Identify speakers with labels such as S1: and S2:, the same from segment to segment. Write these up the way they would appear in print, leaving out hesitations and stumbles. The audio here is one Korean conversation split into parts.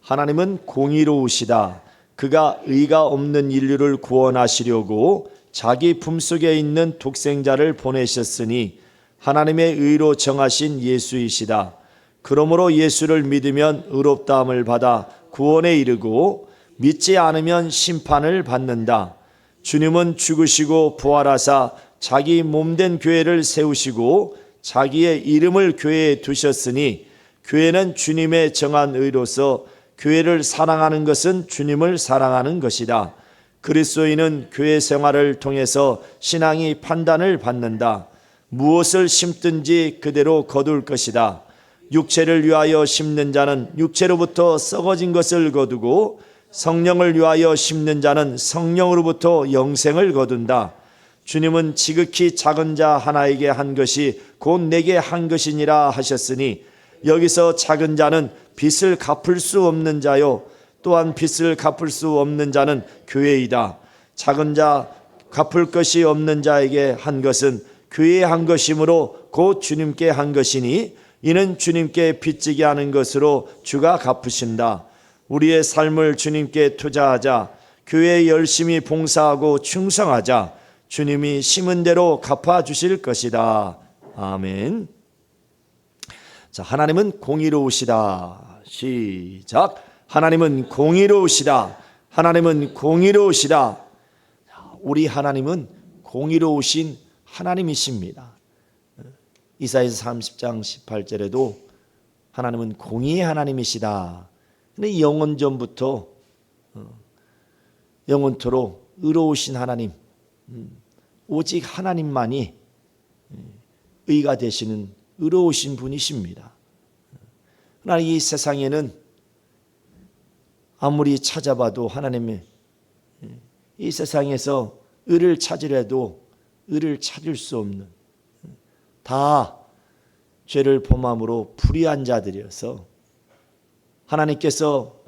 S1: 하나님은 공의로우시다. 그가 의가 없는 인류를 구원하시려고 자기 품속에 있는 독생자를 보내셨으니 하나님의 의로 정하신 예수이시다. 그러므로 예수를 믿으면 의롭다함을 받아 구원에 이르고 믿지 않으면 심판을 받는다. 주님은 죽으시고 부활하사 자기 몸된 교회를 세우시고 자기의 이름을 교회에 두셨으니 교회는 주님의 정한 의로서 교회를 사랑하는 것은 주님을 사랑하는 것이다. 그리스도인은 교회 생활을 통해서 신앙이 판단을 받는다. 무엇을 심든지 그대로 거둘 것이다. 육체를 위하여 심는 자는 육체로부터 썩어진 것을 거두고 성령을 위하여 심는 자는 성령으로부터 영생을 거둔다. 주님은 지극히 작은 자 하나에게 한 것이 곧 내게 한 것이니라 하셨으니 여기서 작은 자는 빚을 갚을 수 없는 자요 또한 빚을 갚을 수 없는 자는 교회이다. 작은 자 갚을 것이 없는 자에게 한 것은 교회에 한 것이므로 곧 주님께 한 것이니 이는 주님께 빚지게 하는 것으로 주가 갚으신다. 우리의 삶을 주님께 투자하자. 교회에 열심히 봉사하고 충성하자. 주님이 심은 대로 갚아주실 것이다. 아멘. 자, 하나님은 공의로우시다. 시작. 하나님은 공의로우시다. 하나님은 공의로우시다. 우리 하나님은 공의로우신 하나님이십니다. 이사야서 30장 18절에도 하나님은 공의의 하나님이시다. 근데 영원 전부터 영원토록 의로우신 하나님, 오직 하나님만이 의가 되시는 의로우신 분이십니다. 그러나 이 세상에는 아무리 찾아봐도 하나님의 이 세상에서 의를 찾으려도 의를 찾을 수 없는 다 죄를 범함으로 불의한 자들이어서 하나님께서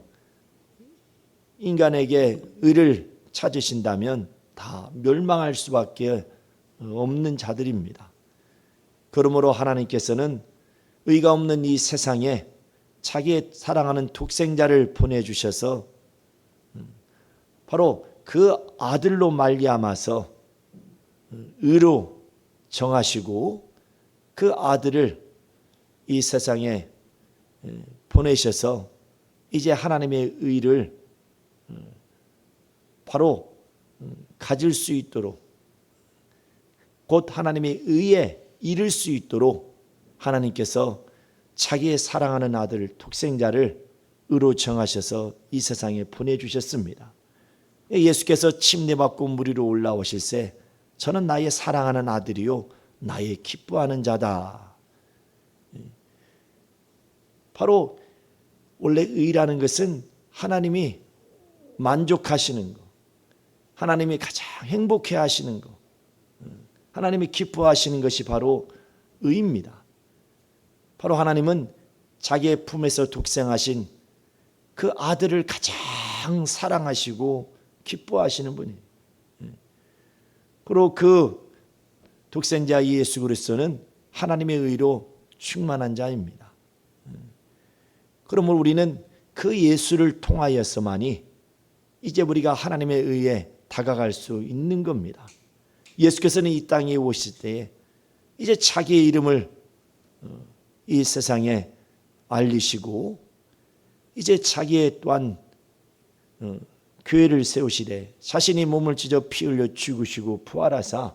S1: 인간에게 의를 찾으신다면 다 멸망할 수밖에 없는 자들입니다. 그러므로 하나님께서는 의가 없는 이 세상에 자기의 사랑하는 독생자를 보내주셔서 바로 그 아들로 말미암아서 의로 정하시고 그 아들을 이 세상에 보내셔서 이제 하나님의 의를 바로 가질 수 있도록 곧 하나님의 의에 이를 수 있도록 하나님께서 자기의 사랑하는 아들 독생자를 의로 정하셔서 이 세상에 보내주셨습니다. 예수께서 침례받고 물 위로 올라오실새 저는 나의 사랑하는 아들이요 나의 기뻐하는 자다. 바로 원래 의라는 것은 하나님이 만족하시는 것, 하나님이 가장 행복해 하시는 것, 하나님이 기뻐하시는 것이 바로 의입니다. 바로 하나님은 자기의 품에서 독생하신 그 아들을 가장 사랑하시고 기뻐하시는 분이에요. 그리고 그 독생자 예수 그리스도는 하나님의 의로 충만한 자입니다. 그러므로 우리는 그 예수를 통하여서만이 이제 우리가 하나님의 의에 다가갈 수 있는 겁니다. 예수께서는 이 땅에 오실 때에 이제 자기의 이름을 이 세상에 알리시고 이제 자기의 또한 교회를 세우시되 자신이 몸을 찢어 피 흘려 죽으시고 부활하사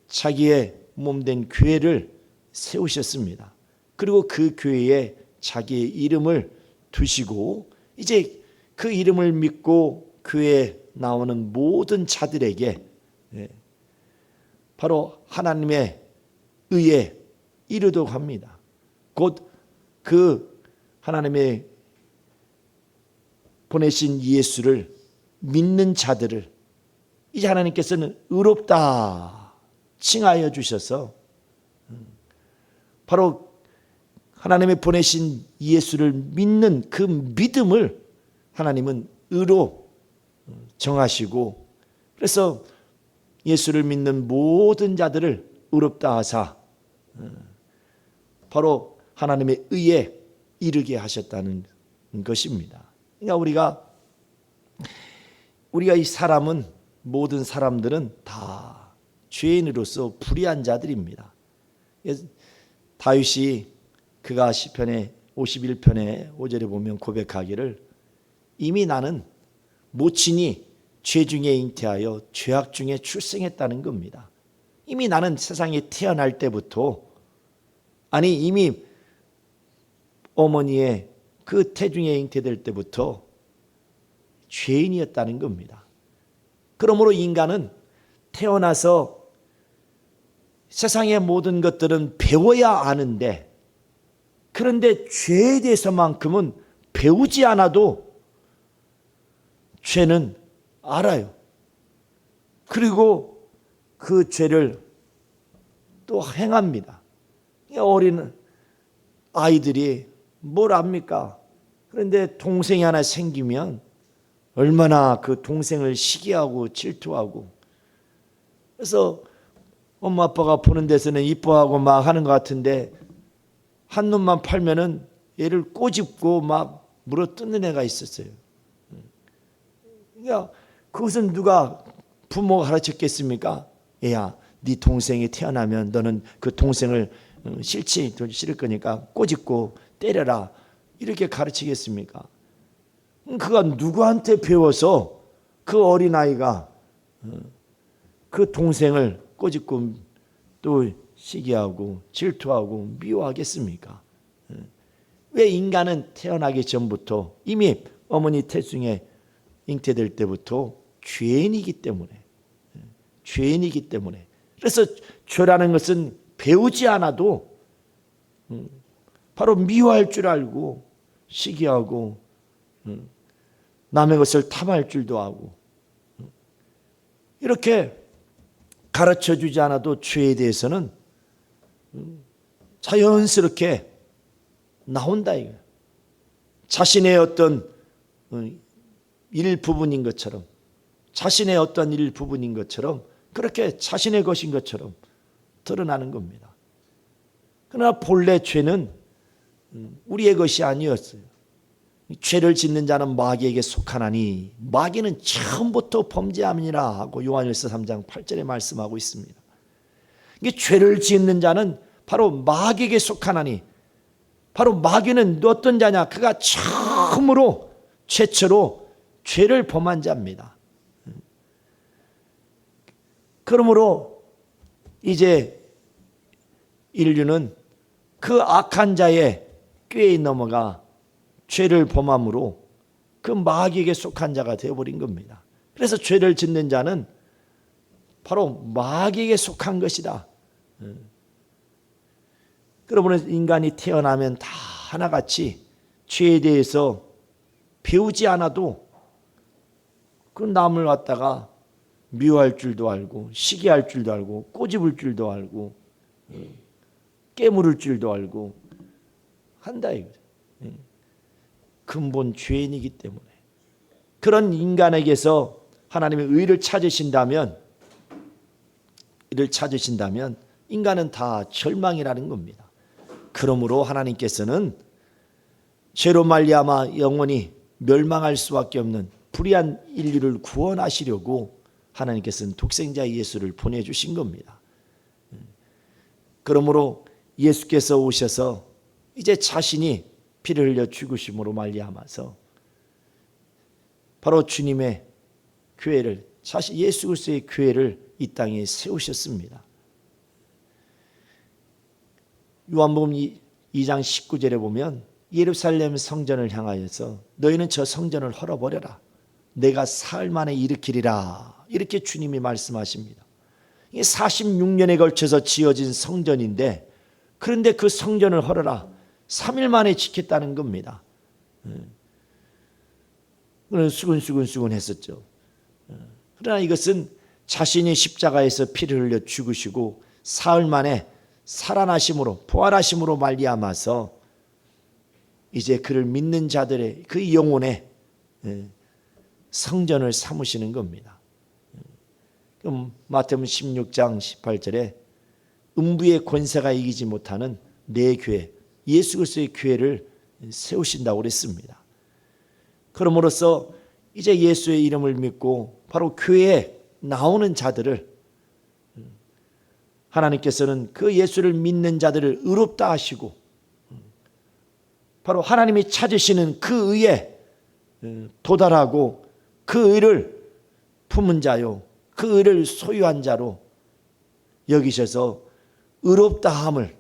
S1: 자기의 몸된 교회를 세우셨습니다. 그리고 그 교회에 자기의 이름을 두시고 이제 그 이름을 믿고 교회에 나오는 모든 자들에게 바로 하나님의 의에 이르도록 합니다. 곧 그 하나님의 보내신 예수를 믿는 자들을 이제 하나님께서는 의롭다 칭하여 주셔서 바로 하나님의 보내신 예수를 믿는 그 믿음을 하나님은 의로 정하시고 그래서 예수를 믿는 모든 자들을 의롭다 하사 바로 하나님의 의에 이르게 하셨다는 것입니다. 그러니까 우리가 이 사람은, 모든 사람들은 다 죄인으로서 불의한 자들입니다. 다윗이 그가 시편의 51편의 5절에 보면 고백하기를 이미 나는 모친이 죄 중에 잉태하여 죄악 중에 출생했다는 겁니다. 이미 나는 세상에 태어날 때부터, 아니 이미 어머니의 그 태중에 잉태될 때부터 죄인이었다는 겁니다. 그러므로 인간은 태어나서 세상의 모든 것들은 배워야 아는데, 그런데 죄에 대해서만큼은 배우지 않아도 죄는 알아요. 그리고 그 죄를 또 행합니다. 어린 아이들이 뭘 압니까? 그런데 동생이 하나 생기면 얼마나 그 동생을 시기하고 질투하고, 그래서 엄마 아빠가 보는 데서는 이뻐하고 막 하는 것 같은데 한 놈만 팔면은 얘를 꼬집고 막 물어뜯는 애가 있었어요. 그러니까 그것은 누가 부모가 가르쳤겠습니까? 얘야, 네 동생이 태어나면 너는 그 동생을 싫을 거니까 꼬집고 때려라, 이렇게 가르치겠습니까? 그가 누구한테 배워서 그 어린아이가 그 동생을 꼬집고 또 시기하고 질투하고 미워하겠습니까? 왜 인간은 태어나기 전부터, 이미 어머니 태중에 잉태될 때부터 죄인이기 때문에, 그래서 죄라는 것은 배우지 않아도 바로 미워할 줄 알고 시기하고 남의 것을 탐할 줄도 하고, 이렇게 가르쳐주지 않아도 죄에 대해서는 자연스럽게 나온다 이거예요. 자신의 어떤 일부분인 것처럼, 자신의 어떤 일부분인 것처럼, 그렇게 자신의 것인 것처럼 드러나는 겁니다. 그러나 본래 죄는 우리의 것이 아니었어요. 죄를 짓는 자는 마귀에게 속하나니 마귀는 처음부터 범죄함이니라 하고 요한일서 3장 8절에 말씀하고 있습니다. 이게 죄를 짓는 자는 바로 마귀에게 속하나니, 바로 마귀는 어떤 자냐? 그가 처음으로 최초로 죄를 범한 자입니다. 그러므로 이제 인류는 그 악한 자의 꾀에 넘어가 죄를 범함으로 그 마귀에게 속한 자가 되어버린 겁니다. 그래서 죄를 짓는 자는 바로 마귀에게 속한 것이다. 그러므로 인간이 태어나면 다 하나같이 죄에 대해서 배우지 않아도 그 남을 갖다가 미워할 줄도 알고 시기할 줄도 알고 꼬집을 줄도 알고 깨물을 줄도 알고 한다 이거죠. 근본 죄인이기 때문에. 그런 인간에게서 하나님의 의를 찾으신다면 인간은 다 절망이라는 겁니다. 그러므로 하나님께서는 죄로 말미암아 영원히 멸망할 수밖에 없는 불의한 인류를 구원하시려고 하나님께서는 독생자 예수를 보내주신 겁니다. 그러므로 예수께서 오셔서 이제 자신이 피를 흘려 죽으심으로 말미암아서 바로 주님의 교회를, 사실 예수 그리스도의 교회를 이 땅에 세우셨습니다. 요한복음 2장 19절에 보면 예루살렘 성전을 향하여서 너희는 저 성전을 헐어버려라, 내가 사흘 만에 일으키리라, 이렇게 주님이 말씀하십니다. 이게 46년에 걸쳐서 지어진 성전인데, 그런데 그 성전을 헐어라, 3일 만에 지켰다는 겁니다. 수근수근 했었죠. 그러나 이것은 자신이 십자가에서 피를 흘려 죽으시고 사흘 만에 살아나심으로, 부활하심으로 말미암아서 이제 그를 믿는 자들의 그 영혼에 성전을 삼으시는 겁니다. 그럼 마태복음 16장 18절에 음부의 권세가 이기지 못하는 내 교회, 예수 그리스도의 교회를 세우신다고 그랬습니다. 그럼으로써 이제 예수의 이름을 믿고 바로 교회에 나오는 자들을 하나님께서는 그 예수를 믿는 자들을 의롭다 하시고 바로 하나님이 찾으시는 그 의에 도달하고 그 의를 품은 자요, 그 의를 소유한 자로 여기셔서 의롭다함을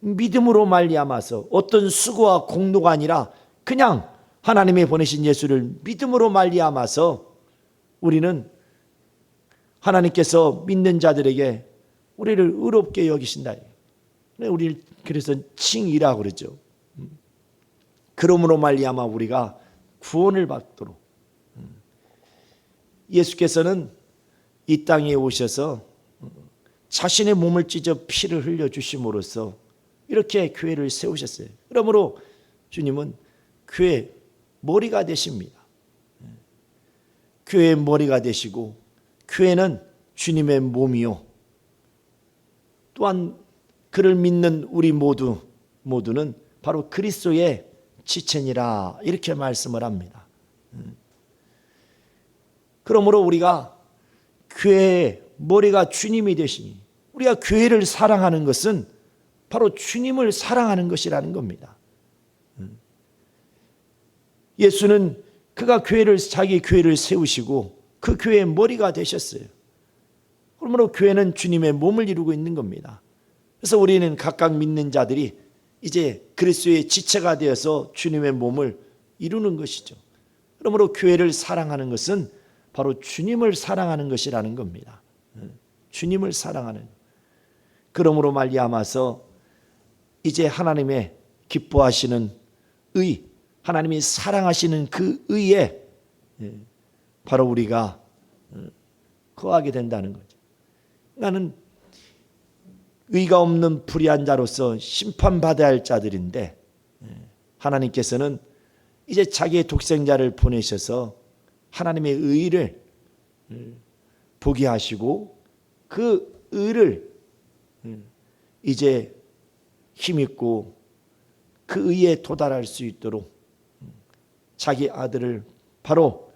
S1: 믿음으로 말미암아서 어떤 수고와 공로가 아니라 그냥 하나님이 보내신 예수를 믿음으로 말미암아서 우리는 하나님께서 믿는 자들에게 우리를 의롭게 여기신다. 우리를 그래서 칭의라고 그러죠. 그러므로 말미암아 우리가 구원을 받도록 예수께서는 이 땅에 오셔서 자신의 몸을 찢어 피를 흘려 주심으로써 이렇게 교회를 세우셨어요. 그러므로 주님은 교회 머리가 되십니다. 교회의 머리가 되시고 교회는 주님의 몸이요, 또한 그를 믿는 우리 모두는 바로 그리스도의 지체니라, 이렇게 말씀을 합니다. 그러므로 우리가 교회의 머리가 주님이 되시니 우리가 교회를 사랑하는 것은 바로 주님을 사랑하는 것이라는 겁니다. 예수는 그가 자기 교회를 세우시고 그 교회의 머리가 되셨어요. 그러므로 교회는 주님의 몸을 이루고 있는 겁니다. 그래서 우리는 각각 믿는 자들이 이제 그리스도의 지체가 되어서 주님의 몸을 이루는 것이죠. 그러므로 교회를 사랑하는 것은 바로 주님을 사랑하는 것이라는 겁니다. 주님을 사랑하는. 그러므로 말미암아서 이제 하나님의 기뻐하시는 의, 하나님이 사랑하시는 그 의에 바로 우리가 거하게 된다는 거죠. 나는 의가 없는 불의한 자로서 심판받아야 할 자들인데 하나님께서는 이제 자기의 독생자를 보내셔서 하나님의 의를 보게 하시고 그 의를 이제 힘있고 그 의에 도달할 수 있도록 자기 아들을 바로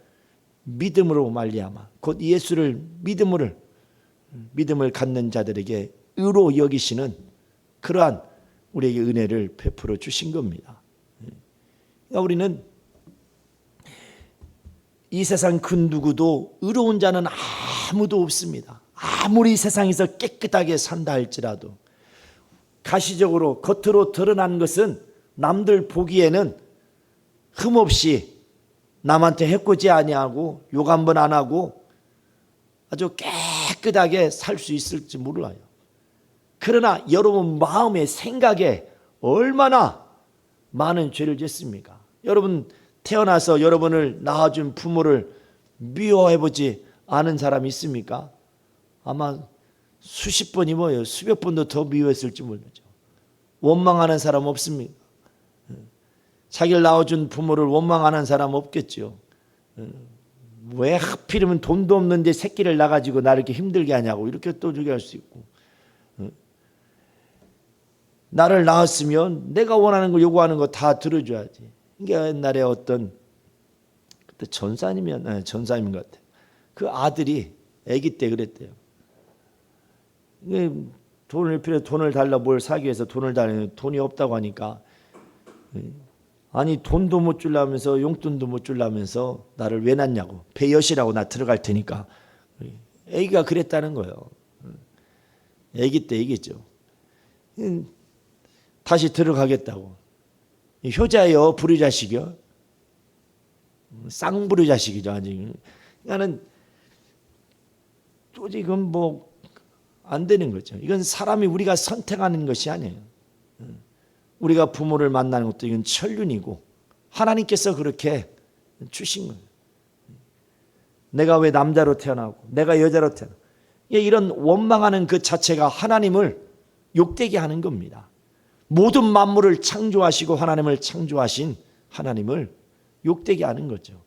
S1: 믿음으로 말미암아 곧 예수를 믿음을 갖는 자들에게 의로 여기시는 그러한 우리에게 은혜를 베풀어 주신 겁니다. 그러니까 우리는 이 세상 그 누구도 의로운 자는 아무도 없습니다. 아무리 세상에서 깨끗하게 산다 할지라도 가시적으로 겉으로 드러난 것은 남들 보기에는 흠없이 남한테 해코지 아니하고 욕 한 번 안 하고 아주 깨끗하게 살 수 있을지 몰라요. 그러나 여러분 마음의 생각에 얼마나 많은 죄를 짓습니까? 여러분 태어나서 여러분을 낳아준 부모를 미워해보지 않은 사람이 있습니까? 아마 수십 번이 뭐예요? 수백 번도 더 미워했을지 모르죠. 원망하는 사람 없습니까? 자기를 낳아준 부모를 원망하는 사람 없겠죠. 왜 하필이면 돈도 없는데 새끼를 낳아가지고 나를 이렇게 힘들게 하냐고 이렇게 또 얘기할 수 있고, 나를 낳았으면 내가 원하는 거 요구하는 거 다 들어줘야지. 이게 옛날에 어떤 그때 전사님인 것 같아요. 그 아들이 아기 때 그랬대요. 돈을 달라 뭘 사기 위해서 돈을 달라는 돈이 없다고 하니까 아니 돈도 못 주려면서 용돈도 못 주려면서 나를 왜 낳냐고, 배여시라고 나 들어갈 테니까. 아기가 그랬다는 거예요. 아기 때 얘기죠. 다시 들어가겠다고. 효자요 불효자식이요? 쌍불효자식이죠. 아직. 그러니까는 또 지금 뭐 안 되는 거죠. 이건 사람이 우리가 선택하는 것이 아니에요. 우리가 부모를 만나는 것도 이건 천륜이고 하나님께서 그렇게 주신 거예요. 내가 왜 남자로 태어나고 내가 여자로 태어나고, 이런 원망하는 그 자체가 하나님을 욕되게 하는 겁니다. 모든 만물을 창조하시고 하나님을 창조하신 하나님을 욕되게 하는 거죠.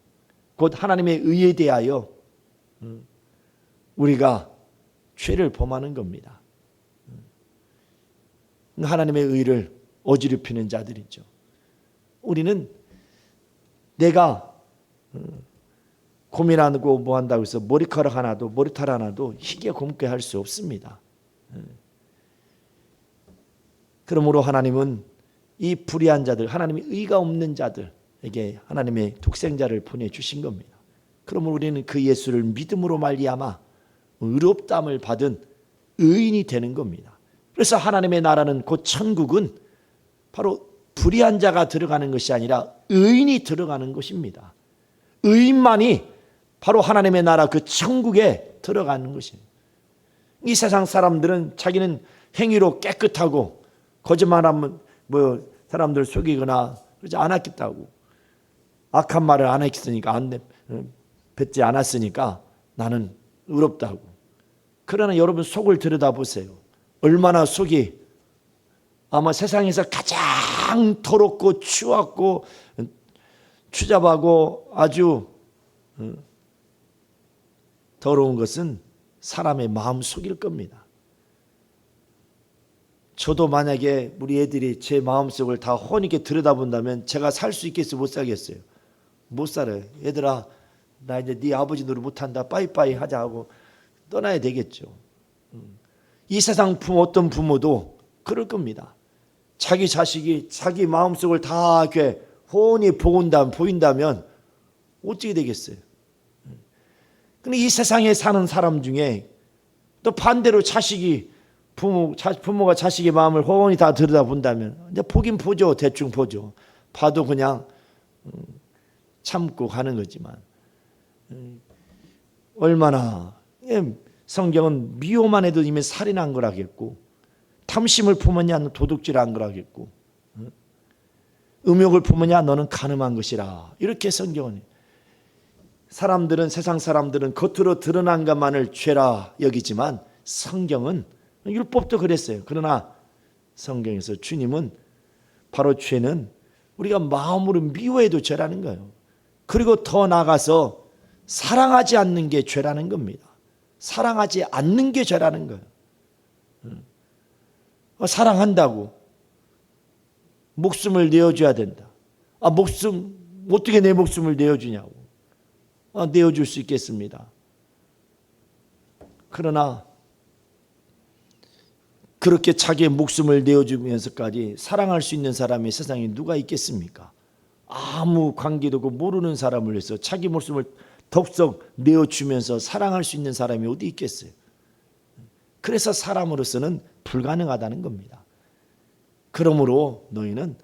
S1: 곧 하나님의 의에 대하여 우리가 죄를 범하는 겁니다. 하나님의 의를 어지럽히는 자들이죠. 우리는 내가 고민하고 뭐 한다고 해서 머리카락 하나도 머리털 하나도 희게 곱게 할 수 없습니다. 그러므로 하나님은 이 불의한 자들, 하나님의 의가 없는 자들에게 하나님의 독생자를 보내주신 겁니다. 그러므로 우리는 그 예수를 믿음으로 말미암아 의롭다함을 받은 의인이 되는 겁니다. 그래서 하나님의 나라는 곧 천국은 바로 불의한 자가 들어가는 것이 아니라 의인이 들어가는 것입니다. 의인만이 바로 하나님의 나라 그 천국에 들어가는 것입니다. 이 세상 사람들은 자기는 행위로 깨끗하고 거짓말하면 뭐 사람들 속이거나 그러지 않았겠다고, 악한 말을 안 했으니까, 안 뱉지 않았으니까 나는 의롭다고. 그러나 여러분 속을 들여다보세요. 얼마나 속이 아마 세상에서 가장 더럽고 추악고 추잡하고 아주 더러운 것은 사람의 마음 속일 겁니다. 저도 만약에 우리 애들이 제 마음속을 다 훤하게 들여다본다면 제가 살 수 있겠어요? 못 살겠어요? 못 살아요. 얘들아, 나 이제 네 아버지 노릇 못한다, 빠이빠이 하자 하고 떠나야 되겠죠. 이 세상 어떤 부모도 그럴 겁니다. 자기 자식이 자기 마음속을 다 이렇게 훤히 보인다면 어떻게 되겠어요? 근데 이 세상에 사는 사람 중에 또 반대로 부모가 자식의 마음을 훤히 다 들여다본다면 이제 보긴 보죠. 대충 보죠. 봐도 그냥 참고 가는 거지만 얼마나 성경은 미워만 해도 이미 살인한 거라겠고, 탐심을 품었냐 너 도둑질한 거라겠고, 음욕을 품었냐 너는 간음한 것이라, 이렇게 성경은. 사람들은, 세상 사람들은 겉으로 드러난 것만을 죄라 여기지만 성경은, 율법도 그랬어요. 그러나 성경에서 주님은 바로 죄는 우리가 마음으로 미워해도 죄라는 거예요. 그리고 더 나아가서 사랑하지 않는 게 죄라는 겁니다. 사랑하지 않는 게 죄라는 거예요. 사랑한다고 목숨을 내어줘야 된다. 어떻게 내 목숨을 내어주냐고. 내어줄 수 있겠습니다. 그러나 그렇게 자기의 목숨을 내어주면서까지 사랑할 수 있는 사람이 세상에 누가 있겠습니까? 아무 관계도 없고 모르는 사람을 위해서 자기 목숨을 덥석 내어주면서 사랑할 수 있는 사람이 어디 있겠어요? 그래서 사람으로서는 불가능하다는 겁니다. 그러므로 너희는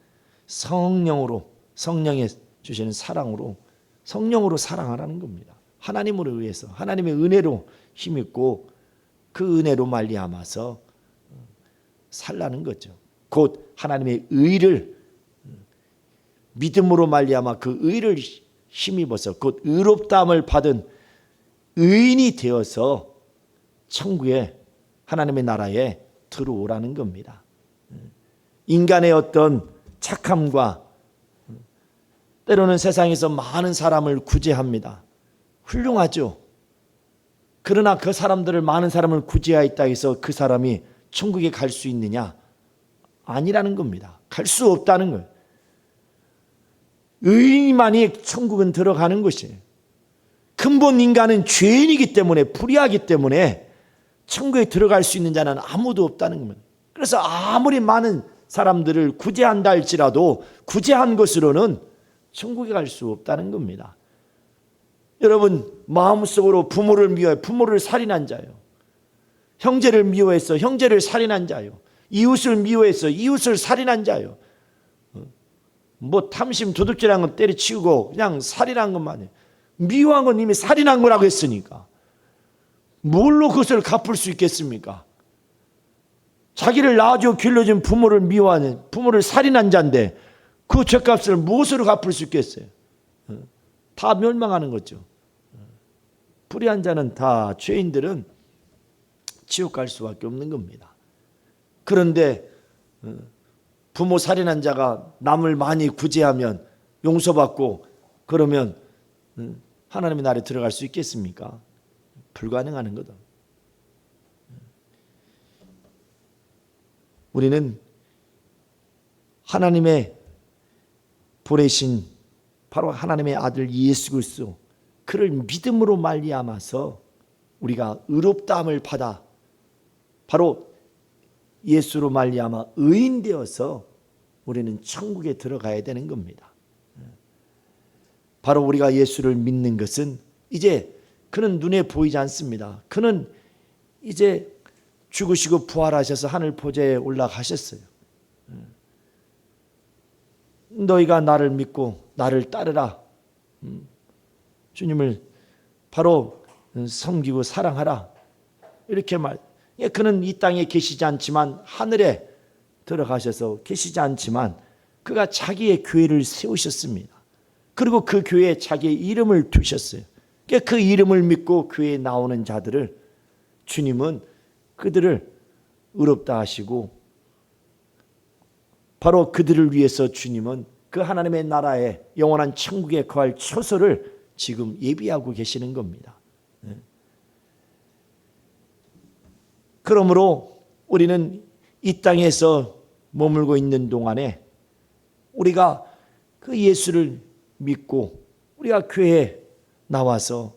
S1: 성령의 주시는 사랑으로, 성령으로 사랑하라는 겁니다. 하나님으로 의해서, 하나님의 은혜로 힘입고 그 은혜로 말미암아서 살라는 거죠. 곧 하나님의 의를, 믿음으로 말미암아 그 의를 힘입어서 곧 의롭다함을 받은 의인이 되어서 천국에, 하나님의 나라에 들어오라는 겁니다. 인간의 어떤 착함과 때로는 세상에서 많은 사람을 구제합니다. 훌륭하죠. 그러나 그 사람들을, 많은 사람을 구제하였다 해서 그 사람이 천국에 갈 수 있느냐? 아니라는 겁니다. 갈 수 없다는 거예요. 의인만이 천국은 들어가는 것이에요. 근본 인간은 죄인이기 때문에, 불의하기 때문에 천국에 들어갈 수 있는 자는 아무도 없다는 겁니다. 그래서 아무리 많은 사람들을 구제한다 할지라도 구제한 것으로는 천국에 갈 수 없다는 겁니다. 여러분, 마음속으로 부모를 미워해 부모를 살인한 자요, 형제를 미워해서 형제를 살인한 자요, 이웃을 미워해서 이웃을 살인한 자요, 뭐 탐심 도둑질한 건 때려치우고 그냥 살인한 것만 해. 미워한 건 이미 살인한 거라고 했으니까 뭘로 그것을 갚을 수 있겠습니까? 자기를 낳아주고 길러준 부모를 미워하는, 부모를 살인한 자인데 그 죄값을 무엇으로 갚을 수 있겠어요? 다 멸망하는 거죠. 불의한 자는 다, 죄인들은 지옥 갈 수밖에 없는 겁니다. 그런데 부모 살인한 자가 남을 많이 구제하면, 용서받고 그러면 하나님의 나라에 들어갈 수 있겠습니까? 불가능한 거다. 우리는 하나님의 보내신 바로 하나님의 아들 예수 그리스도 그를 믿음으로 말미암아서 우리가 의롭다함을 받아 바로 예수로 말미암아 의인 되어서 우리는 천국에 들어가야 되는 겁니다. 바로 우리가 예수를 믿는 것은 이제 그는 눈에 보이지 않습니다. 그는 이제 죽으시고 부활하셔서 하늘 보좌에 올라가셨어요. 너희가 나를 믿고 나를 따르라. 주님을 바로 섬기고 사랑하라. 이렇게 말. 그는 이 땅에 계시지 않지만 하늘에 들어가셔서 계시지 않지만 그가 자기의 교회를 세우셨습니다. 그리고 그 교회에 자기의 이름을 두셨어요. 그 이름을 믿고 교회에 나오는 자들을 주님은 그들을 의롭다 하시고 바로 그들을 위해서 주님은 그 하나님의 나라에 영원한 천국에 거할 초소를 지금 예비하고 계시는 겁니다. 그러므로 우리는 이 땅에서 머물고 있는 동안에 우리가 그 예수를 믿고 우리가 교회에 나와서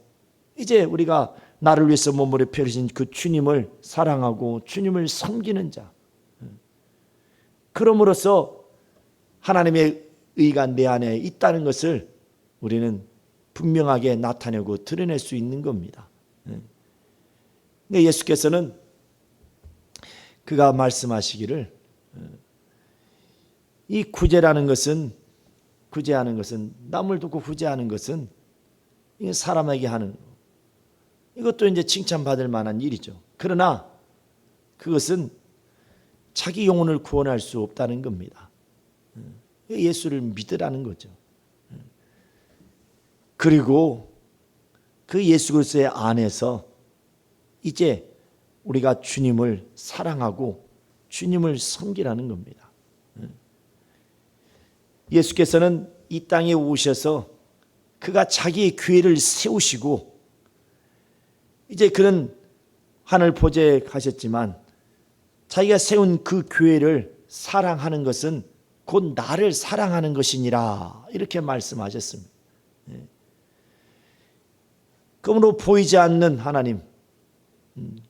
S1: 이제 우리가 나를 위해서 몸으로 펴주신 그 주님을 사랑하고 주님을 섬기는 자, 그럼으로써 하나님의 의가 내 안에 있다는 것을 우리는 분명하게 나타내고 드러낼 수 있는 겁니다. 근데 예수께서는 그가 말씀하시기를 이 구제하는 것은 남을 돕고 구제하는 것은 사람에게 하는 이것도 이제 칭찬받을 만한 일이죠. 그러나 그것은 자기 영혼을 구원할 수 없다는 겁니다. 예수를 믿으라는 거죠. 그리고 그 예수 그리스도의 안에서 이제 우리가 주님을 사랑하고 주님을 섬기라는 겁니다. 예수께서는 이 땅에 오셔서 그가 자기의 교회를 세우시고 이제 그는 하늘 보좌에 가셨지만 자기가 세운 그 교회를 사랑하는 것은 곧 나를 사랑하는 것이니라 이렇게 말씀하셨습니다. 그러므로 보이지 않는 하나님,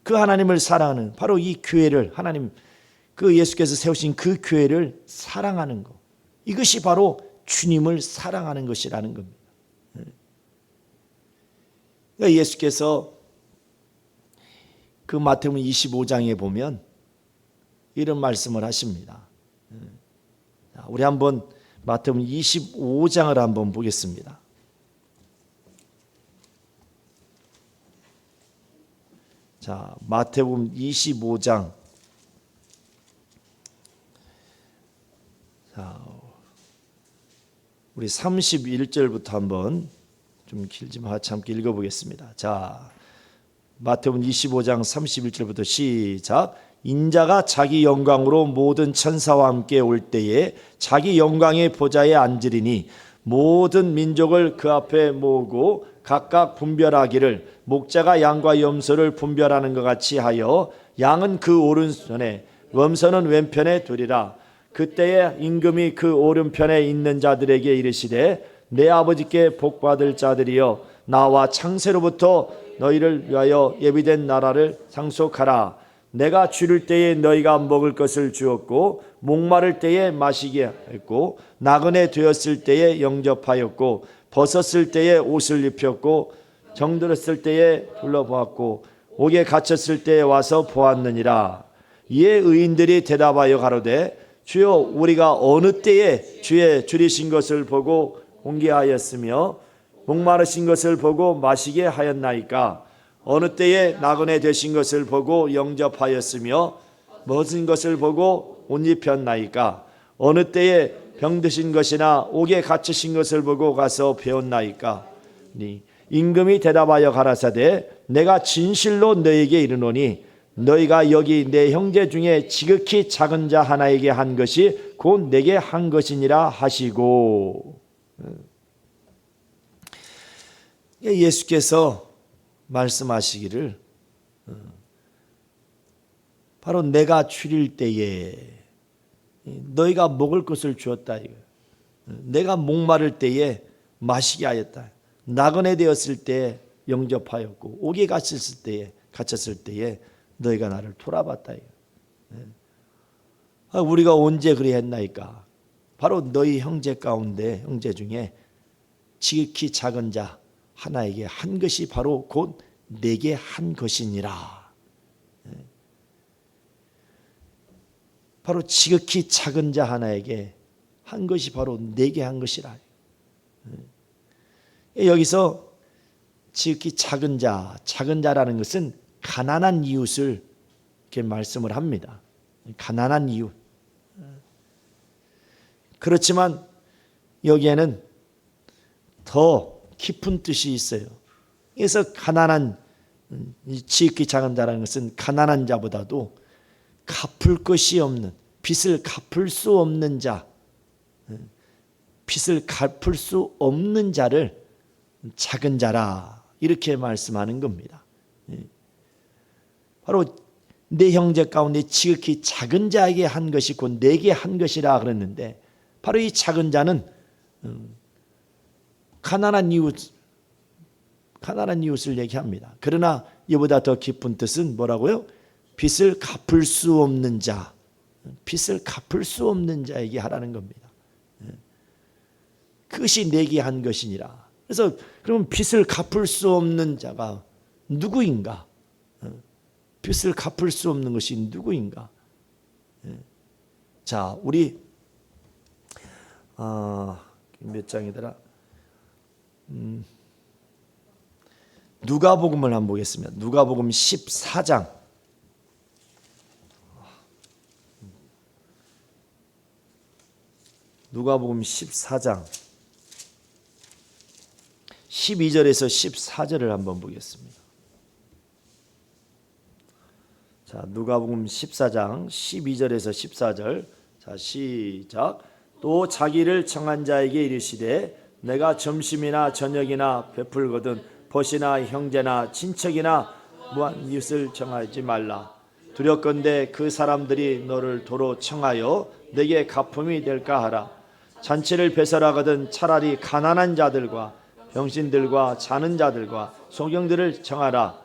S1: 그 하나님을 사랑하는 바로 이 교회를 하나님 그 예수께서 세우신 그 교회를 사랑하는 것, 이것이 바로 주님을 사랑하는 것이라는 겁니다. 그러니까 예수께서 그 마태복음 25장에 보면 이런 말씀을 하십니다. 우리 한번 마태복음 25장을 한번 보겠습니다. 자, 마태복음 25장. 자, 우리 31절부터 한번 좀 길지만 참게 읽어보겠습니다. 자, 마태복음 25장 31절부터 시작. 인자가 자기 영광으로 모든 천사와 함께 올 때에 자기 영광의 보좌에 앉으리니 모든 민족을 그 앞에 모으고 각각 분별하기를 목자가 양과 염소를 분별하는 것 같이 하여 양은 그 오른손에 염소는 왼편에 두리라. 그때에 임금이 그 오른편에 있는 자들에게 이르시되 내 아버지께 복받을 자들이여 나와 창세로부터 너희를 위하여 예비된 나라를 상속하라. 내가 줄일 때에 너희가 먹을 것을 주었고 목마를 때에 마시게 했고 나그네 되었을 때에 영접하였고 벗었을 때에 옷을 입혔고 정들었을 때에 둘러보았고 옥에 갇혔을 때에 와서 보았느니라. 이에 의인들이 대답하여 가로되 주여 우리가 어느 때에 주의 줄이신 것을 보고 공개하였으며 목마르신 것을 보고 마시게 하였나이까. 어느 때에 나그네 되신 것을 보고 영접하였으며 벗은 것을 보고 옷 입혔나이까. 어느 때에 병드신 것이나 옥에 갇히신 것을 보고 가서 배웠나이까. 임금이 대답하여 가라사대 내가 진실로 너에게 이르노니 너희가 여기 내 형제 중에 지극히 작은 자 하나에게 한 것이 곧 내게 한 것이니라 하시고. 예수께서 말씀하시기를 바로 내가 줄일 때에 너희가 먹을 것을 주었다. 내가 목마를 때에 마시게 하였다. 나그네 되었을 때 영접하였고 옥에 갇혔을 때에 너희가 나를 돌아봤다. 우리가 언제 그리 했나이까? 바로 너희 형제 가운데 형제 중에 지극히 작은 자 하나에게 한 것이 바로 곧 내게 한 것이니라. 바로 지극히 작은 자 하나에게 한 것이 바로 내게 한 것이라. 여기서 지극히 작은 자라는 것은 가난한 이웃을 이렇게 말씀을 합니다. 가난한 이웃. 그렇지만 여기에는 더 깊은 뜻이 있어요. 그래서 가난한 지극히 작은 자라는 것은 가난한 자보다도 갚을 것이 없는, 빚을 갚을 수 없는 자, 빚을 갚을 수 없는 자를 작은 자라 이렇게 말씀하는 겁니다. 바로 내 형제 가운데 지극히 작은 자에게 한 것이 곧 내게 한 것이라 그랬는데, 바로 이 작은 자는 가난한 이웃을 얘기합니다. 그러나 이보다 더 깊은 뜻은 뭐라고요? 빚을 갚을 수 없는 자, 빚을 갚을 수 없는 자에게 하라는 겁니다. 그것이 내게 한 것이니라. 그래서 그러면 빚을 갚을 수 없는 자가 누구인가? 빚을 갚을 수 없는 것이 누구인가? 자, 우리 몇 장이더라? 누가복음을 한번 보겠습니다. 누가복음 14장. 누가복음 14장 12절에서 14절을 한번 보겠습니다. 자, 누가복음 14장 12절에서 14절. 자, 시작. 또 자기를 청한 자에게 이르시되 내가 점심이나 저녁이나 베풀거든 벗이나 형제나 친척이나 무한 이웃을 청하지 말라. 두렵건대 그 사람들이 너를 도로 청하여 내게 가품이 될까 하라. 잔치를 배설하거든 차라리 가난한 자들과 병신들과 자는 자들과 소경들을 청하라.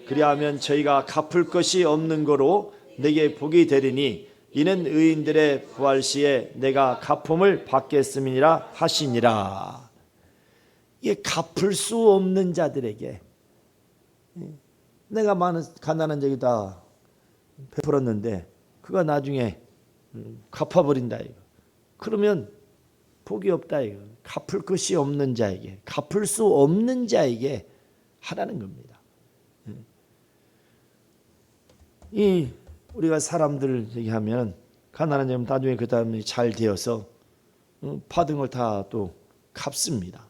S1: 그리하면 저희가 갚을 것이 없는 거로 내게 복이 되리니 이는 의인들의 부활 시에 내가 가품을 받겠음이니라 하시니라. 이게 갚을 수 없는 자들에게 내가 많은 가난한 적이 다 베풀었는데 그가 나중에 갚아버린다 이거. 그러면 복이 없다 이거. 갚을 것이 없는 자에게, 갚을 수 없는 자에게 하라는 겁니다. 이 우리가 사람들 얘기하면 가난한 자면 나중에 그 다음에 잘 되어서 받은 걸 다 또 갚습니다.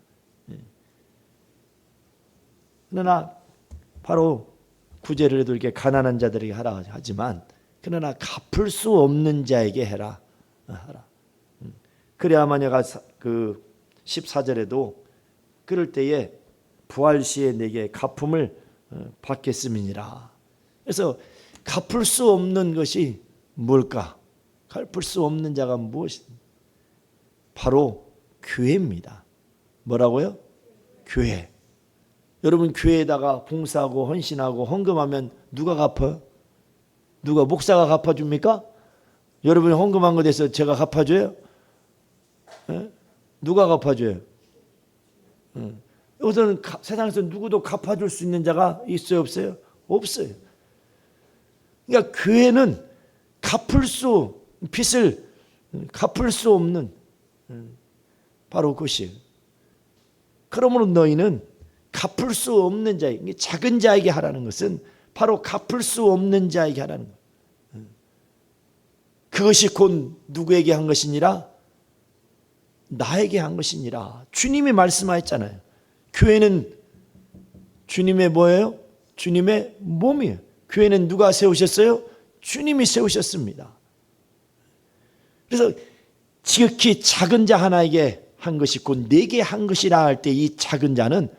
S1: 그러나 바로 구제를 해도 이렇게 가난한 자들에게 하라 하지만, 그러나 갚을 수 없는 자에게 하라. 그래야만 얘가 그 14절에도 그럴 때에 부활 시에 내게 가품을 받겠음이니라. 그래서 갚을 수 없는 것이 뭘까? 갚을 수 없는 자가 무엇이? 바로 교회입니다. 뭐라고요? 교회. 여러분 교회에다가 봉사하고 헌신하고 헌금하면 누가 갚아요? 누가 목사가 갚아줍니까? 여러분이 헌금한 것에 대해서 제가 갚아줘요? 에? 누가 갚아줘요? 우선 세상에서 누구도 갚아줄 수 있는 자가 있어요? 없어요? 없어요. 그러니까 교회는 빚을 갚을 수 없는 바로 그것이에요. 그러므로 너희는 갚을 수 없는 자에게, 작은 자에게 하라는 것은 바로 갚을 수 없는 자에게 하라는 거예요. 그것이 곧 누구에게 한 것이니라? 나에게 한 것이니라. 주님이 말씀하셨잖아요. 교회는 주님의 뭐예요? 주님의 몸이에요. 교회는 누가 세우셨어요? 주님이 세우셨습니다. 그래서 지극히 작은 자 하나에게 한 것이 곧 내게 한 것이라 할 때 이 작은 자는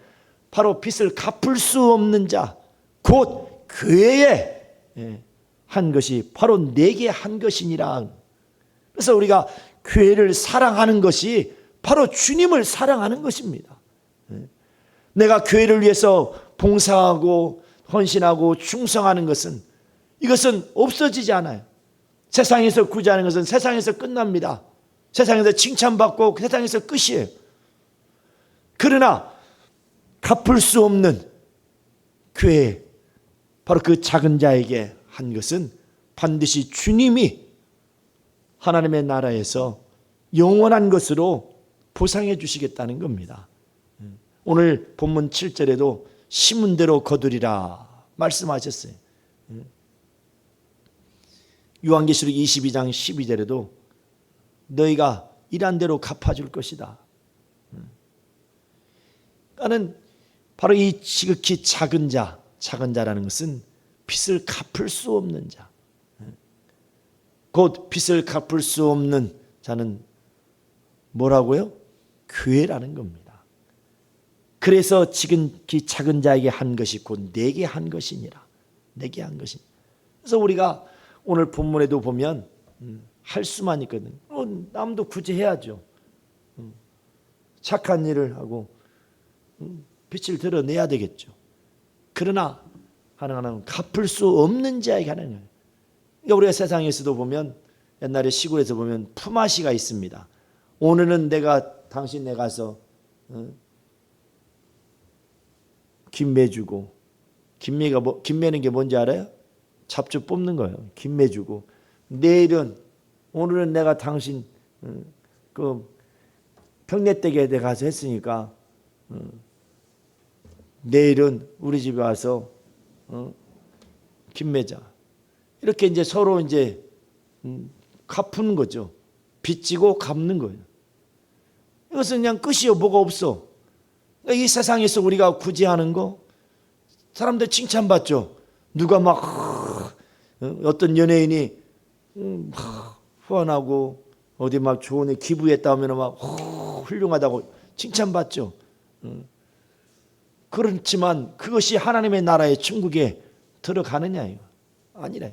S1: 바로 빚을 갚을 수 없는 자, 곧 교회에 한 것이 바로 내게 한 것이니라. 그래서 우리가 교회를 사랑하는 것이 바로 주님을 사랑하는 것입니다. 내가 교회를 위해서 봉사하고 헌신하고 충성하는 것은, 이것은 없어지지 않아요. 세상에서 구제하는 것은 세상에서 끝납니다. 세상에서 칭찬받고 세상에서 끝이에요. 그러나 갚을 수 없는 교회, 바로 그 작은 자에게 한 것은 반드시 주님이 하나님의 나라에서 영원한 것으로 보상해 주시겠다는 겁니다. 오늘 본문 7절에도 심은 대로 거두리라 말씀하셨어요. 요한계시록 22장 12절에도 너희가 일한 대로 갚아줄 것이다. 그러니까는 바로 이 지극히 작은 자라는 것은 빚을 갚을 수 없는 자, 곧 빚을 갚을 수 없는 자는 뭐라고요? 교회라는 겁니다. 그래서 지극히 작은 자에게 한 것이 곧 내게 한 것이니라. 내게 한 것이니. 그래서 우리가 오늘 본문에도 보면 할 수만 있거든. 남도 구제해야죠. 착한 일을 하고 빛을 드러내야 되겠죠. 그러나 하나님은 갚을 수 없는 자에게 하는 거예요. 그러니까 우리가 세상에서도 보면, 옛날에 시골에서 보면 품앗이가 있습니다. 오늘은 당신네 가서 김매 주고, 김매는 게 뭔지 알아요? 잡초 뽑는 거예요. 김매 주고, 오늘은 내가 당신 그 평내댁에 내가 가서 했으니까 내일은 우리 집에 와서 김매자. 이렇게 이제 서로 이제 갚는 거죠. 빚지고 갚는 거예요. 이것은 그냥 끝이요, 뭐가 없어. 그러니까 이 세상에서 우리가 구제하는 거, 사람들 칭찬받죠. 누가 막 어떤 연예인이 막 후원하고 어디 막 좋은 데 기부했다 하면 막 훌륭하다고 칭찬받죠. 그렇지만 그것이 하나님의 나라의 천국에 들어가느냐, 이거 아니라.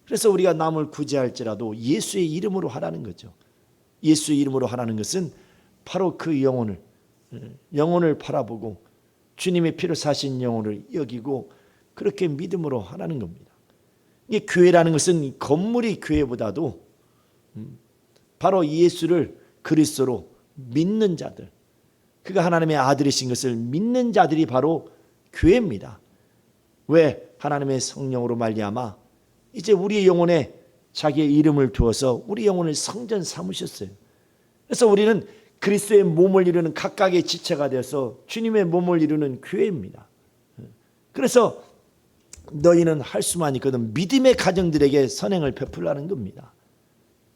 S1: 그래서 우리가 남을 구제할지라도 예수의 이름으로 하라는 거죠. 예수의 이름으로 하라는 것은 바로 그 영혼을 바라보고 주님의 피로 사신 영혼을 여기고 그렇게 믿음으로 하라는 겁니다. 이 교회라는 것은 건물이 교회보다도 바로 예수를 그리스도로 믿는 자들, 그가 하나님의 아들이신 것을 믿는 자들이 바로 교회입니다. 왜? 하나님의 성령으로 말미암아 이제 우리의 영혼에 자기의 이름을 두어서 우리 영혼을 성전 삼으셨어요. 그래서 우리는 그리스도의 몸을 이루는 각각의 지체가 되어서 주님의 몸을 이루는 교회입니다. 그래서 너희는 할 수만 있거든 믿음의 가정들에게 선행을 베풀라는 겁니다.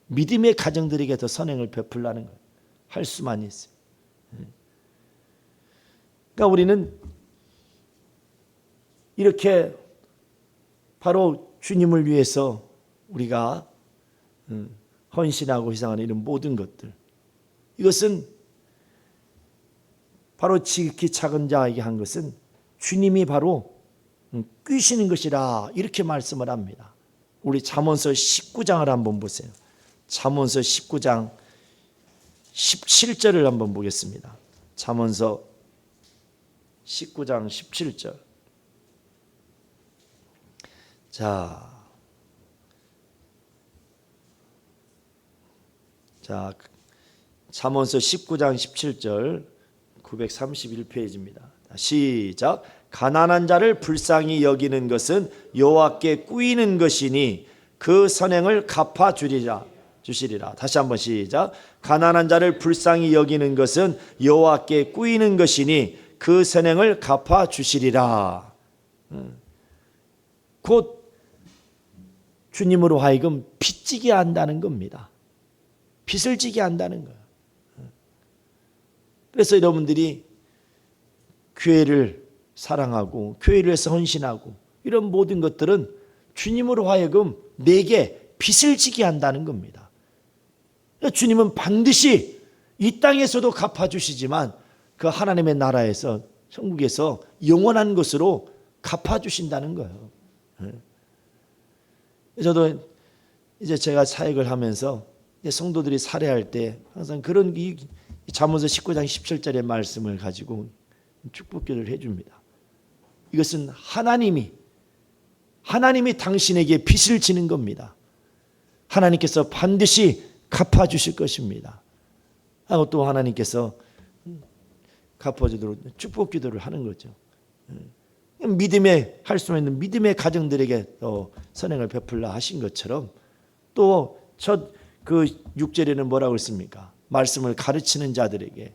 S1: 믿음의 가정들에게 더 선행을 베풀라는 거예요. 할 수만 있어요. 그러니까 우리는 이렇게 바로 주님을 위해서 우리가 헌신하고 희생하는 이런 모든 것들, 이것은 바로 지극히 작은 자에게 한 것은 주님이 바로 뀌시는 것이라 이렇게 말씀을 합니다. 우리 잠언서 19장을 한번 보세요. 잠언서 19장 17절을 한번 보겠습니다. 잠언서 19장 17절. 자, 잠언서 19장 17절 931페이지입니다. 시작. 가난한 자를 불쌍히 여기는 것은 여호와께 꾸이는 것이니 그 선행을 갚아 주시리라. 다시 한번 시작. 가난한 자를 불쌍히 여기는 것은 여호와께 꾸이는 것이니 그 선행을 갚아 주시리라. 곧 주님으로 하여금 빚지게 한다는 겁니다. 빚을 지게 한다는 거예요. 그래서 여러분들이 교회를 사랑하고 교회를 위해서 헌신하고 이런 모든 것들은 주님으로 하여금 내게 빚을 지게 한다는 겁니다. 주님은 반드시 이 땅에서도 갚아주시지만 그 하나님의 나라에서 천국에서 영원한 것으로 갚아주신다는 거예요. 저도 이제 제가 사역을 하면서 성도들이 살해할 때 항상 그런 잠언서 19장 17절의 말씀을 가지고 축복기도를 해줍니다. 이것은 하나님이 당신에게 빚을 지는 겁니다. 하나님께서 반드시 갚아주실 것입니다. 하고 또 하나님께서 갚아주도록 축복기도를 하는 거죠. 믿음에 할 수 있는 믿음의 가정들에게 또 선행을 베풀라 하신 것처럼 또 첫 그 6절에는 뭐라고 했습니까? 말씀을 가르치는 자들에게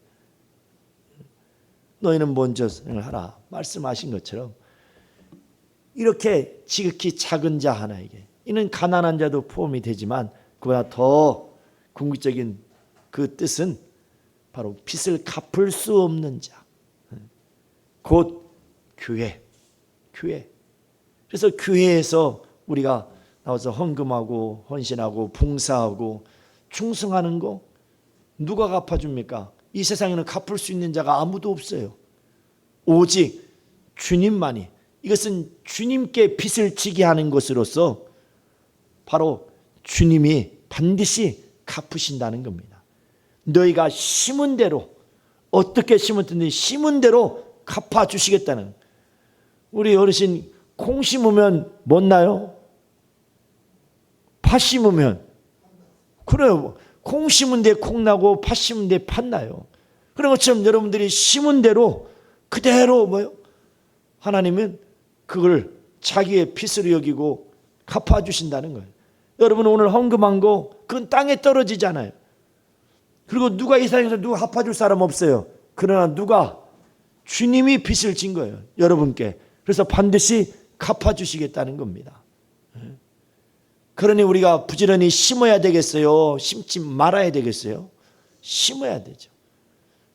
S1: 너희는 먼저 선행을 하라 말씀하신 것처럼 이렇게 지극히 작은 자 하나에게 이는 가난한 자도 포함이 되지만 그보다 더 궁극적인 그 뜻은 바로 빚을 갚을 수 없는 자, 곧 교회. 그래서 교회에서 우리가 나와서 헌금하고 헌신하고 봉사하고 충성하는 거 누가 갚아줍니까? 이 세상에는 갚을 수 있는 자가 아무도 없어요. 오직 주님만이. 이것은 주님께 빚을 지게 하는 것으로서 바로 주님이 반드시 갚으신다는 겁니다. 너희가 심은 대로 어떻게 심었든지 심은 대로 갚아주시겠다는. 우리 어르신 콩 심으면 뭐나요? 팥 심으면 그래요. 콩 심은 데 콩 나고 팥 심은 데 팥 나요. 그런 것처럼 여러분들이 심은 대로 그대로 뭐요? 하나님은 그걸 자기의 빚으로 여기고 갚아주신다는 거예요. 여러분 오늘 헌금한 거 그건 땅에 떨어지잖아요. 그리고 누가 이 세상에서 누가 갚아줄 사람 없어요. 그러나 누가 주님이 빚을 진 거예요. 여러분께. 그래서 반드시 갚아주시겠다는 겁니다. 그러니 우리가 부지런히 심어야 되겠어요? 심지 말아야 되겠어요? 심어야 되죠.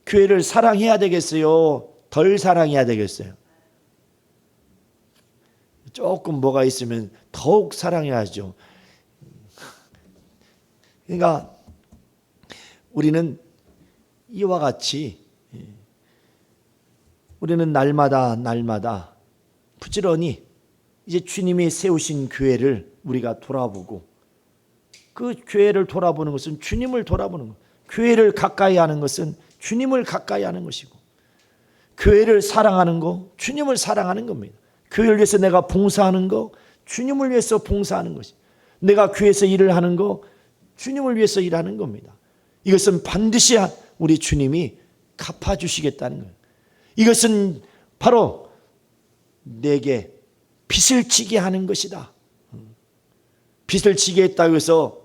S1: 교회를 사랑해야 되겠어요? 덜 사랑해야 되겠어요? 조금 뭐가 있으면 더욱 사랑해야죠. 그러니까 우리는 이와 같이 우리는 날마다 부지런히 이제 주님이 세우신 교회를 우리가 돌아보고 그 교회를 돌아보는 것은 주님을 돌아보는 것. 교회를 가까이 하는 것은 주님을 가까이 하는 것이고 교회를 사랑하는 거 주님을 사랑하는 겁니다. 교회를 위해서 내가 봉사하는 거 주님을 위해서 봉사하는 것이 내가 교회에서 일을 하는 거 주님을 위해서 일하는 겁니다. 이것은 반드시 우리 주님이 갚아주시겠다는 거예요. 이것은 바로 내게 빚을 지게 하는 것이다. 빚을 지게 했다고 해서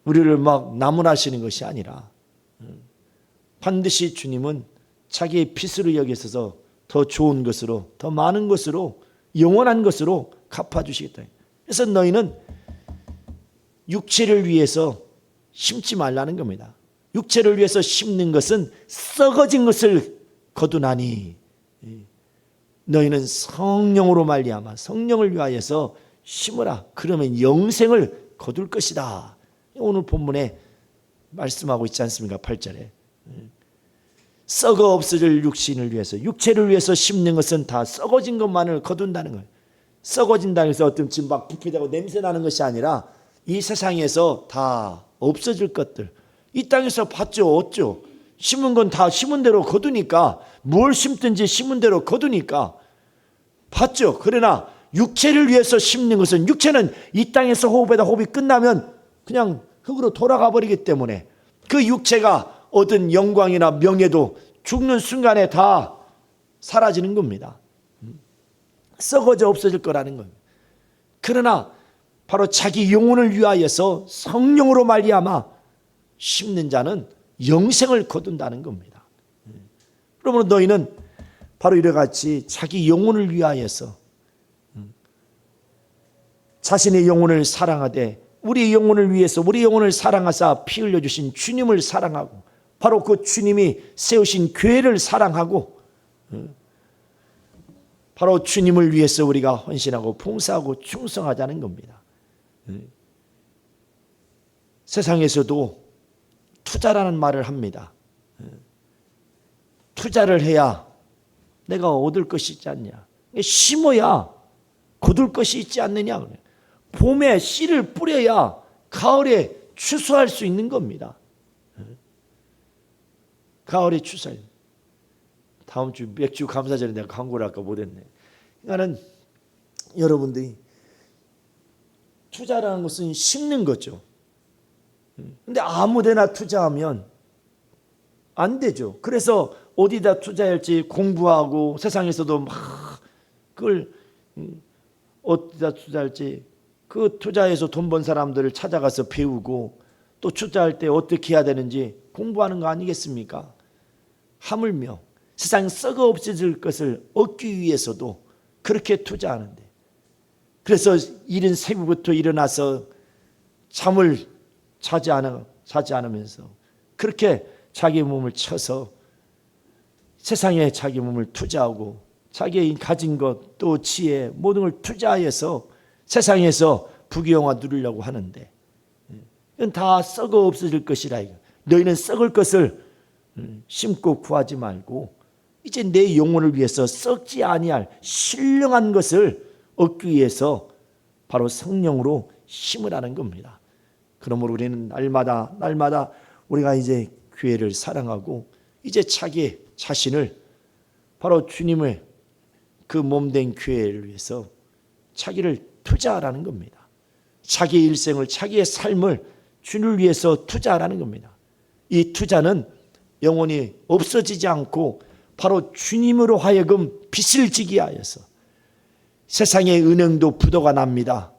S1: 우리를 막 나무라시는 것이 아니라 반드시 주님은 자기의 빚으로 여기셔서 더 좋은 것으로 더 많은 것으로 영원한 것으로 갚아주시겠다. 그래서 너희는 육체를 위해서 심지 말라는 겁니다. 육체를 위해서 심는 것은 썩어진 것을 거두나니 너희는 성령으로 말미암아 성령을 위하여서 심으라. 그러면 영생을 거둘 것이다. 오늘 본문에 말씀하고 있지 않습니까? 8절에 썩어 없어질 육신을 위해서 육체를 위해서 심는 것은 다 썩어진 것만을 거둔다는 거예요. 썩어진다는 것은 어떤 지금 막 부패되고 냄새나는 것이 아니라 이 세상에서 다 없어질 것들 이 땅에서 봤죠? 얻죠? 심은 건 다 심은 대로 거두니까 뭘 심든지 심은 대로 거두니까 봤죠? 그러나 육체를 위해서 심는 것은 육체는 이 땅에서 호흡에다 호흡이 끝나면 그냥 흙으로 돌아가 버리기 때문에 그 육체가 얻은 영광이나 명예도 죽는 순간에 다 사라지는 겁니다. 썩어져 없어질 거라는 거예요. 그러나 바로 자기 영혼을 위하여서 성령으로 말미암아 심는 자는 영생을 거둔다는 겁니다. 그러므로 너희는 바로 이래같이 자기 영혼을 위하여서 자신의 영혼을 사랑하되 우리 영혼을 위해서 우리 영혼을 사랑하사 피 흘려주신 주님을 사랑하고 바로 그 주님이 세우신 교회를 사랑하고 바로 주님을 위해서 우리가 헌신하고 봉사하고 충성하자는 겁니다. 세상에서도 투자라는 말을 합니다. 투자를 해야 내가 얻을 것이 있지 않냐. 심어야 거둘 것이 있지 않느냐. 봄에 씨를 뿌려야 가을에 추수할 수 있는 겁니다. 가을이 추수할. 다음 주 맥주 감사절에 내가 광고를 아까 못했네. 그러니까는 여러분들이 투자라는 것은 심는 거죠. 근데 아무데나 투자하면 안 되죠. 그래서 어디다 투자할지 공부하고 세상에서도 막 그걸 어디다 투자할지 그 투자해서 돈 번 사람들을 찾아가서 배우고 또 투자할 때 어떻게 해야 되는지 공부하는 거 아니겠습니까? 하물며 세상 썩어 없어질 것을 얻기 위해서도 그렇게 투자하는데, 그래서 이른 새벽부터 일어나서 잠을 자지 않으면서 그렇게 자기 몸을 쳐서 세상에 자기 몸을 투자하고 자기 가진 것 또 지혜 모든 걸 투자해서 세상에서 부귀영화 누리려고 하는데, 이건 다 썩어 없어질 것이라. 너희는 썩을 것을 심고 구하지 말고 이제 내 영혼을 위해서 썩지 아니할 신령한 것을 얻기 위해서 바로 성령으로 심으라는 겁니다. 그러므로 우리는 날마다 우리가 이제 교회를 사랑하고 이제 자기 자신을 바로 주님의 그 몸된 교회를 위해서 자기를 투자하라는 겁니다. 자기의 일생을, 자기의 삶을 주님을 위해서 투자하라는 겁니다. 이 투자는 영원히 없어지지 않고 바로 주님으로 하여금 빚을 지게 하여서, 세상의 은행도 부도가 납니다.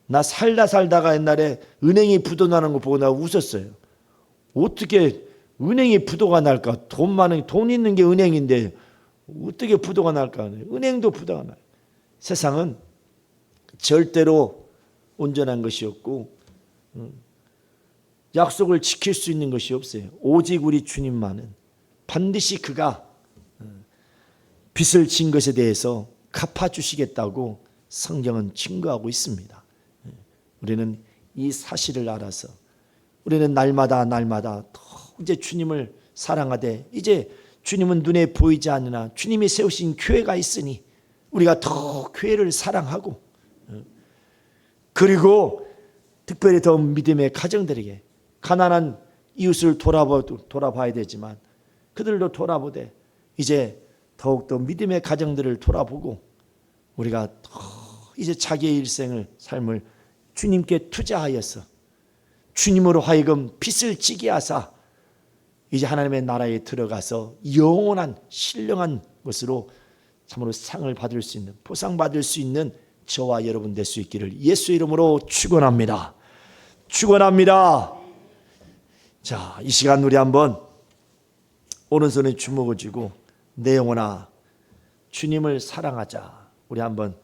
S1: 나 살다가 옛날에 은행이 부도 나는 거 보고 나 웃었어요. 어떻게 은행이 부도가 날까? 돈 있는 게 은행인데 어떻게 부도가 날까? 은행도 부도가 나요. 세상은 절대로 온전한 것이 없고 약속을 지킬 수 있는 것이 없어요. 오직 우리 주님만은 반드시 그가 빚을 진 것에 대해서 갚아주시겠다고 성경은 증거하고 있습니다. 우리는 이 사실을 알아서 우리는 날마다 더 이제 주님을 사랑하되, 이제 주님은 눈에 보이지 않으나 주님이 세우신 교회가 있으니 우리가 더 교회를 사랑하고, 그리고 특별히 더 믿음의 가정들에게 가난한 이웃을 돌아봐야 되지만 그들도 돌아보되 이제 더욱더 믿음의 가정들을 돌아보고 우리가 더 이제 자기의 일생을 삶을 주님께 투자하여서 주님으로 하여금 빚을 지게 하사 이제 하나님의 나라에 들어가서 영원한 신령한 것으로 참으로 상을 받을 수 있는, 보상받을 수 있는 저와 여러분 될 수 있기를 예수 이름으로 축원합니다. 자, 이 시간 우리 한번 오른손에 주먹을 쥐고 내 영혼아 주님을 사랑하자. 우리 한번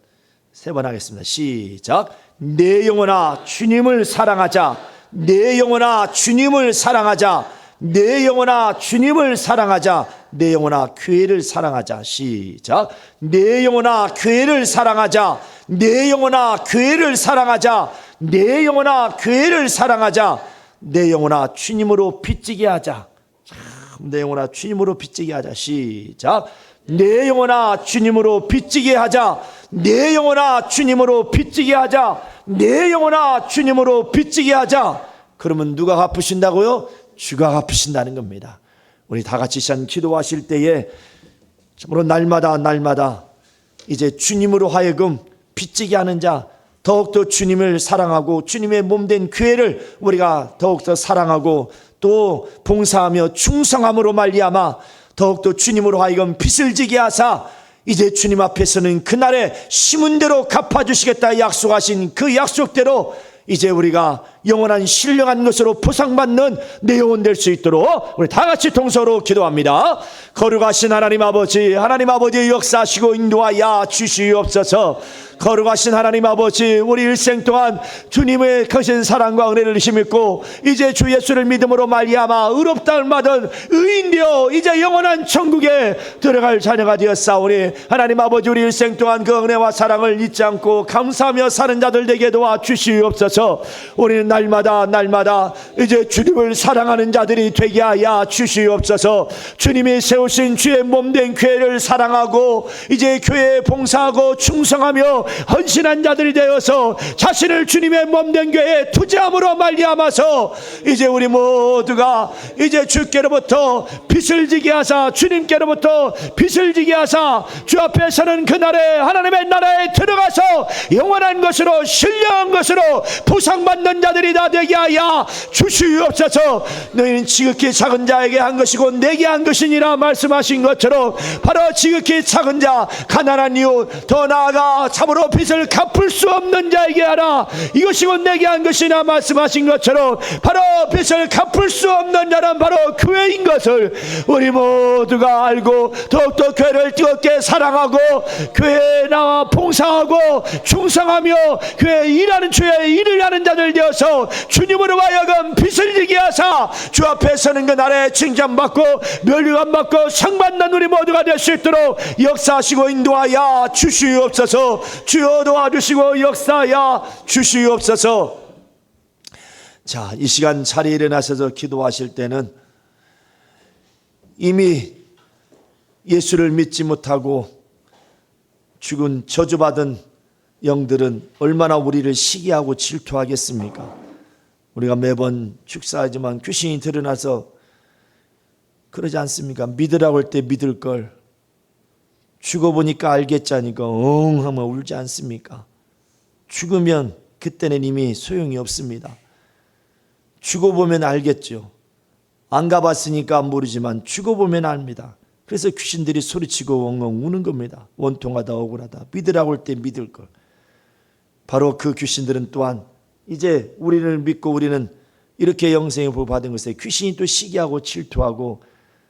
S1: 3번 하겠습니다. 시작. 내 영혼아 주님을 사랑하자. 내 영혼아 주님을 사랑하자. 내 영혼아 주님을 사랑하자. 내 영혼아 교회를 사랑하자. 시작. 내 영혼아 교회를 사랑하자. 내 영혼아 교회를 사랑하자. 내 영혼아 교회를 사랑하자. 내 영혼아 주님으로 빚지게 하자. 내 영혼아 주님으로 빚지게 하자. 시작. 내 영혼아 주님으로 빚지게 하자. 내 영혼아 주님으로 빚지게 하자. 내 영혼아 주님으로 빚지게 하자. 그러면 누가 갚으신다고요? 주가 갚으신다는 겁니다. 우리 다 같이 시간 기도하실 때에 참으로 날마다 이제 주님으로 하여금 빚지게 하는 자, 더욱더 주님을 사랑하고 주님의 몸된 교회를 우리가 더욱더 사랑하고 또 봉사하며 충성함으로 말미암아 더욱더 주님으로 하여금 빚을 지게 하사 이제 주님 앞에서는 그날에 심은 대로 갚아주시겠다 약속하신 그 약속대로 이제 우리가 영원한 신령한 것으로 보상받는 내 영혼 될 수 있도록 우리 다 같이 동서로 기도합니다. 거룩하신 하나님 아버지 역사하시고 인도하여 주시옵소서. 거룩하신 하나님 아버지, 우리 일생 동안 주님의 크신 사랑과 은혜를 힘입고 이제 주 예수를 믿음으로 말미암아 의롭다를 받은 의인 되어 이제 영원한 천국에 들어갈 자녀가 되었사오니 하나님 아버지, 우리 일생 동안 그 은혜와 사랑을 잊지 않고 감사하며 사는 자들 되게 도와주시옵소서. 우리는 날마다 이제 주님을 사랑하는 자들이 되게 하여 주시옵소서. 주님이 세우신 주의 몸된 교회를 사랑하고 이제 교회에 봉사하고 충성하며 헌신한 자들이 되어서 자신을 주님의 몸된 교회에 투자함으로 말미암아서 이제 우리 모두가 이제 주께로부터 빚을 지게 하사, 주님께로부터 빚을 지게 하사 주 앞에 서는 그날에 하나님의 나라에 들어가서 영원한 것으로 신령한 것으로 보상받는 자들이 다 되게 하여 주시옵소서. 너희는 지극히 작은 자에게 한 것이고 내게 한 것이니라 말씀하신 것처럼 바로 지극히 작은 자, 가난한 이웃, 더 나아가 참으로 빚을 갚을 수 없는 자에게 하라, 이것이고 내게 한 것이나 말씀하신 것처럼 바로 빚을 갚을 수 없는 자는 바로 교회인 것을 우리 모두가 알고 더욱더 교회를 뜨겁게 사랑하고 교회에 나와 봉사하고 충성하며 교회에 일하는 주의 일을 하는 자들 되어서 주님으로 하여금 빚을 지게 하사 주 앞에 서는 그날에 칭찬받고 멸류관받고 상받는 우리 모두가 될 수 있도록 역사하시고 인도하여 주시옵소서. 주여 도와주시고 역사하여 주시옵소서. 자, 이 시간 자리에 일어나셔서 기도하실 때는 이미 예수를 믿지 못하고 죽은 저주받은 영들은 얼마나 우리를 시기하고 질투하겠습니까? 우리가 매번 축사하지만 귀신이 드러나서 그러지 않습니까? 믿으라고 할 때 믿을 걸 죽어보니까 알겠자니까 응 하면 울지 않습니까? 죽으면 그때는 이미 소용이 없습니다. 죽어보면 알겠죠. 안 가봤으니까 모르지만 죽어보면 압니다. 그래서 귀신들이 소리치고 엉엉 우는 겁니다. 원통하다 억울하다. 믿으라고 할 때 믿을 걸. 바로 그 귀신들은 또한 이제 우리를 믿고 우리는 이렇게 영생의 복 받은 것에 귀신이 또 시기하고 질투하고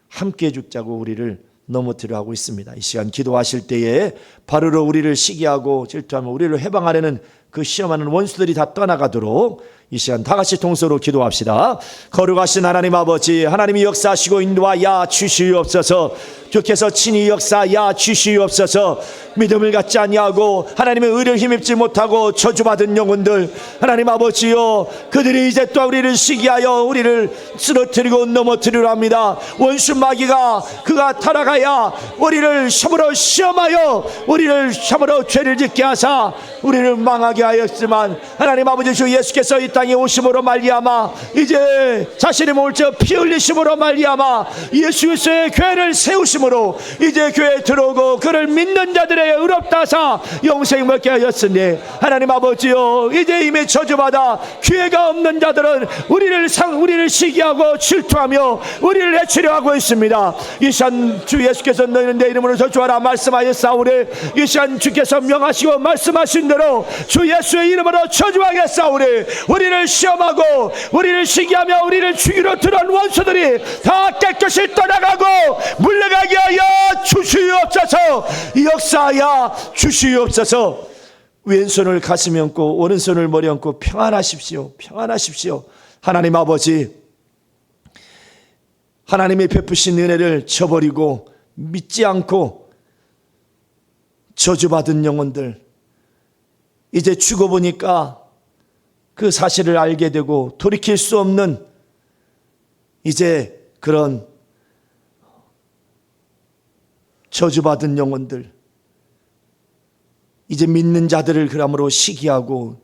S1: 함께 죽자고 우리를 넘어뜨려 하고 있습니다. 이 시간 기도하실 때에 바로 우리를 시기하고 질투하며 우리를 해방하려는 그 시험하는 원수들이 다 떠나가도록 이 시간 다 같이 동서로 기도합시다. 거룩하신 하나님 아버지, 하나님이 역사하시고 인도하여 주시옵소서. 주께서 친히 역사하여 주시옵소서. 믿음을 갖지 아니하고 하나님의 의를 힘입지 못하고 저주받은 영혼들, 하나님 아버지요, 그들이 이제 또 우리를 시기하여 우리를 쓰러뜨리고 넘어뜨리려 합니다. 원수 마귀가 그가 타락하여 우리를 참으로 시험하여 우리를 참으로 죄를 짓게 하사 우리를 망하게 하였지만 하나님 아버지 주 예수께서 이 땅에 오심으로 말미암아 이제 자신의 몸을 피 흘리심으로 말미암아 예수 그리스도의 교회를 세우심으로 이제 교회에 들어오고 그를 믿는 자들에게 의롭다 하사 영생 먹게 하였으니 하나님 아버지요, 이제 이미 저주받아 기회가 없는 자들은 우리를 시기하고 질투하며 우리를 해치려 하고 있습니다. 이 시간 주 예수께서 너희는 내 이름으로 저주하라 말씀하였사오니 이 시간 주께서 명하시고 말씀하신 대로 주 예수의 이름으로 저주하겠사오니 우리를 시험하고 우리를 시기하며 우리를 죽이러 들어온 원수들이 다 깨끗이 떠나가고 물러가게 하여 주시옵소서. 역사하여 주시옵소서. 왼손을 가슴에 얹고 오른손을 머리에 얹고 평안하십시오. 평안하십시오. 하나님 아버지, 하나님이 베푸신 은혜를 저버리고 믿지 않고 저주받은 영혼들, 이제 죽어보니까 그 사실을 알게 되고 돌이킬 수 없는 이제 그런 저주받은 영혼들, 이제 믿는 자들을 그러므로 시기하고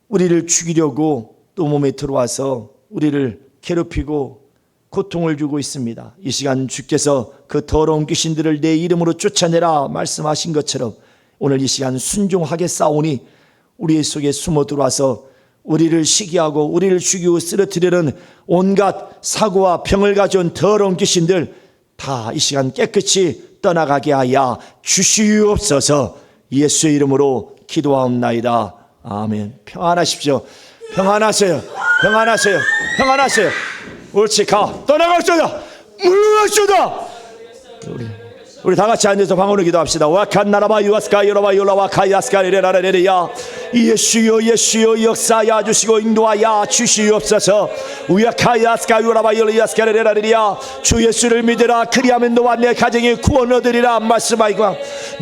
S1: 우리를 죽이려고 또 몸에 들어와서 우리를 괴롭히고 고통을 주고 있습니다. 이 시간 주께서 그 더러운 귀신들을 내 이름으로 쫓아내라 말씀하신 것처럼 오늘 이 시간 순종하게 싸우니 우리 속에 숨어 들어와서 우리를 시기하고 우리를 죽이고 쓰러뜨리는 온갖 사고와 병을 가져온 더러운 귀신들 다 이 시간 깨끗이 떠나가게 하여 주시옵소서. 예수의 이름으로 기도하옵나이다. 아멘. 평안하십시오. 평안하세요. 평안하세요. 평안하세요. 옳지. 가. 떠나갈소다. 물러갈소다. 우리 다 같이 앉아서 방언으로 기도합시다. 와칸나라바 유아스카 요라바 요라와 카야스카 레라레레야 예수여 예수여 역사하여 주시고 인도하여 주시옵소서. 우야카야 스카유라바이올리아스카레라리야 주 예수를 믿으라 그리하면 너와 내 가정이 구원 얻으리라 말씀하시고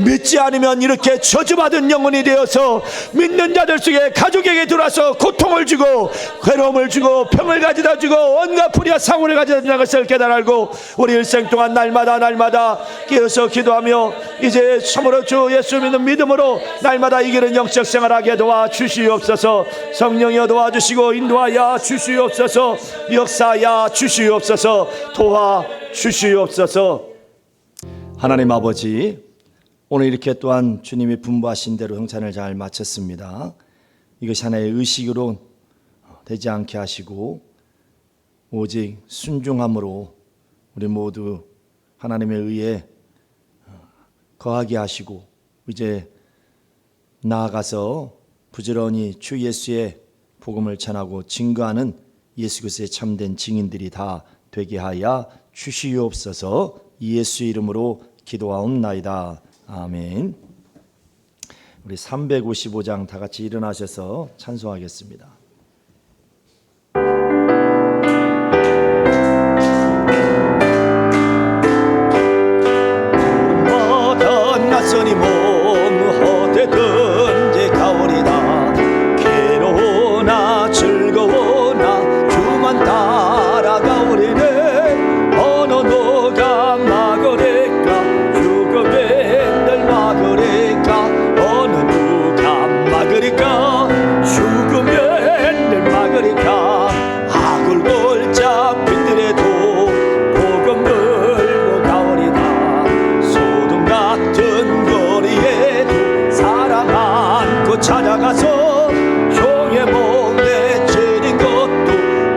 S1: 믿지 않으면 이렇게 저주받은 영혼이 되어서 믿는 자들 속에 가족에게 들어와서 고통을 주고 괴로움을 주고 병을 가져다 주고 온갖 불의와 사고를 가져다 주는 것을 깨달고 우리 일생 동안 날마다 깨어서 기도하며 이제 참으로 주 예수 믿는 믿음으로 날마다 이기는 영적 생활하게 도와주시옵소서. 성령이여 도와주시고 인도하여 주시옵소서. 역사하여 주시옵소서. 도와주시옵소서. 하나님 아버지, 오늘 이렇게 또한 주님이 분부하신 대로 형찬을 잘 마쳤습니다. 이것이 하나의 의식으로 되지 않게 하시고 오직 순종함으로 우리 모두 하나님의 의에 거하게 하시고 이제 나아가서 부지런히 주 예수의 복음을 전하고 증거하는 예수 그리스도의 참된 증인들이 다 되게 하여 주시옵소서. 예수 이름으로 기도하옵나이다. 아멘. 우리 355장 다 같이 일어나셔서 찬송하겠습니다. 바다 낯선이 몸 어디든지 가오리다. 괴로우나 즐거우나 주만 따라가오리네. 어느 누가 막으리까 죽음의 늘 막으리까. 어느 누가 막으리까 죽음의 늘 막으리까. 악을 골자 빈들에도 복음 들고 가오리다. 소돔 같은 거리에도 사랑 안고 찾아가서 종의 몸에 지닌 것도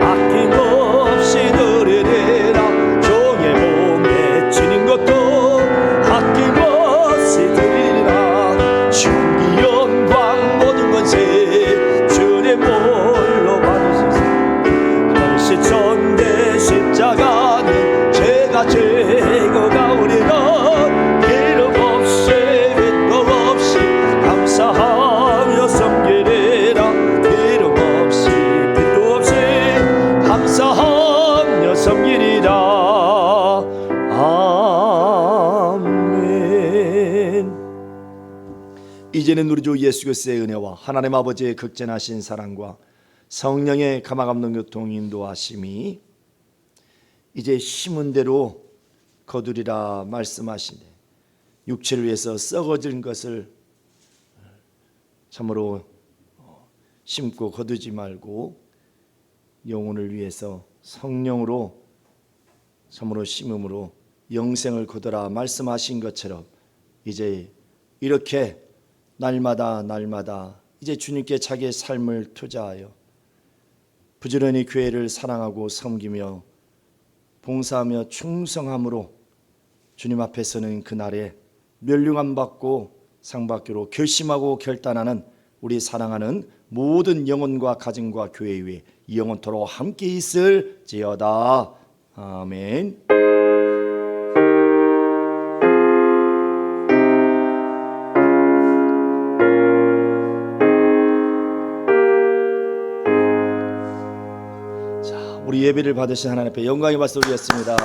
S1: 아낌없이 드리리라. 종의 몸에 지닌 것도 아낌없이 드리리라. 충기 영광 모든 권세 주님 홀로 받으소서. 전시천대 십자가는 죄가 죄고 가오리라. 이름 없이 빛도 없이 감사하며 섬기리라. 이름 없이 빛도 없이 감사하며 섬기리라. 아멘. 이제는 우리 주 예수 그리스도의 은혜와 하나님 아버지의 극진하신 사랑과 성령의 가망없는 교통 인도하심이 이제 심은 대로 거두리라 말씀하시네. 육체를 위해서 썩어진 것을 참으로 심고 거두지 말고 영혼을 위해서 성령으로 참으로 심음으로 영생을 거두라 말씀하신 것처럼 이제 이렇게 날마다 이제 주님께 자기의 삶을 투자하여 부지런히 교회를 사랑하고 섬기며 봉사하며 충성함으로 주님 앞에서는 그날에 멸륭함 받고 상 받기로 결심하고 결단하는 우리 사랑하는 모든 영혼과 가정과 교회 위에 영원토록 함께 있을지어다. 아멘. 우리 예배를 받으신 하나님 앞에 영광의 박수 올리겠습니다.